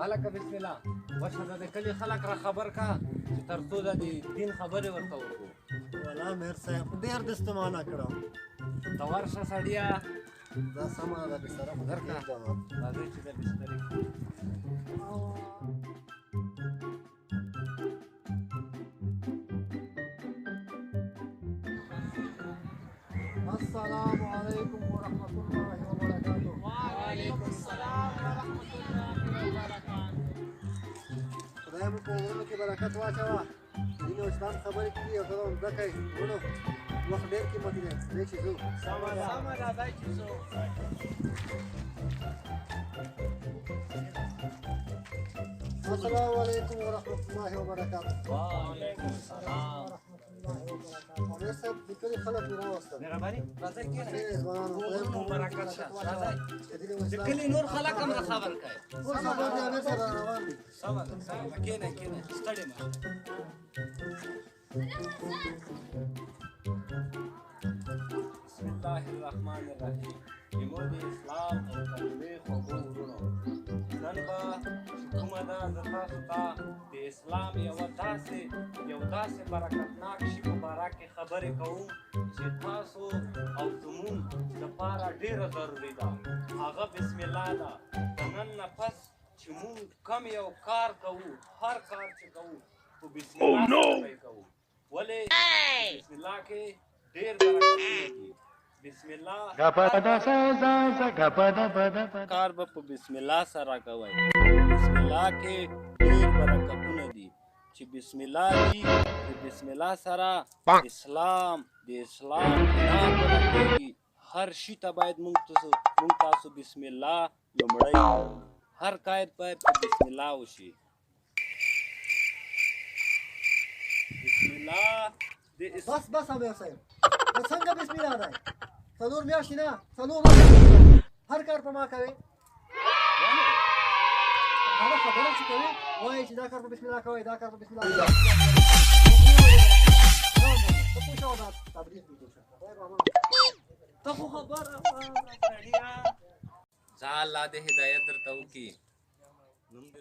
هلکه بسم الله وشه د کلي خلک را خبر کا چې تر څو د دین خبرې ورته وکړو. والا میر صاحب ډېر د استمانه کړم. ته ورشه سړیه دا سمه ده بستره خو درکړه کېږدم. راځئ چې د بسترې السلام علیکم ورحمة الله وبرکاته. وعلیکم السلام ورحمة الله وبرکاته. خدای مو په ورونو کې برکت واچوه. دین او اسلام خبرې کړي او ته هم زده کوئ. ورونو وخت ډېر قیمتي دی. دی چې ځو. سمه ده دی چې ځو. السلام علیکم ورحمة الله وبرکاته. وعلیکم السلام. میر صاحب د کلي خلک مې راوستل. مهرباني راځئ کښېنئ. ډېر ځوانانو خدای مو برکت شه راځئ چې دین او د اسلام کلي نور خلک هم را خبر کړئ. ټول خبر دی امیر صاحب را روان دي. سمه ده کښېنئ کښېنئ ستړي مه بسم الله الرحمن الرحیم. زموږ د اسلام او کلمې خوږو ورونو نن به چې کومه ده زه تاسو ته د اسلام یو داسې برکتناک شي په باره کې خبرې کوم چې تاسو او زموږ دپاره ډېره ضروري ده. هغه بسم الله ده. د نن نه پس چې موږ کم یو کار کوو، هر کار چې کوو په بسم الله سره کوو. ولې بسم الله کې ډېر برکتونه دي. بسم الله کار به په بسم الله سره کوئ. بسم الله کې ډېر برکتونه دي چې بسم الله دي. د بسم الله سره اسلام د اسلام بنا برکېږي. هر شي ته باید موږ تاسو بسم الله لومړی هر کار باید په بسم الله وشي. بسم الله بس امیر صاحب دا څنګه بسم الله دی؟ څلور میاشتې نه څلور ورځې هر کار په ما کوې. هغه خبره چې کوې وایي چې دا کار په بسم الله کوئ، دا کار په بسم الله کوئ. ته پوه شوه دا تبلیغ دي پوه شوه. ته خو خبره سړیه ځه الله دې هدایت درته وکړي. نوم دې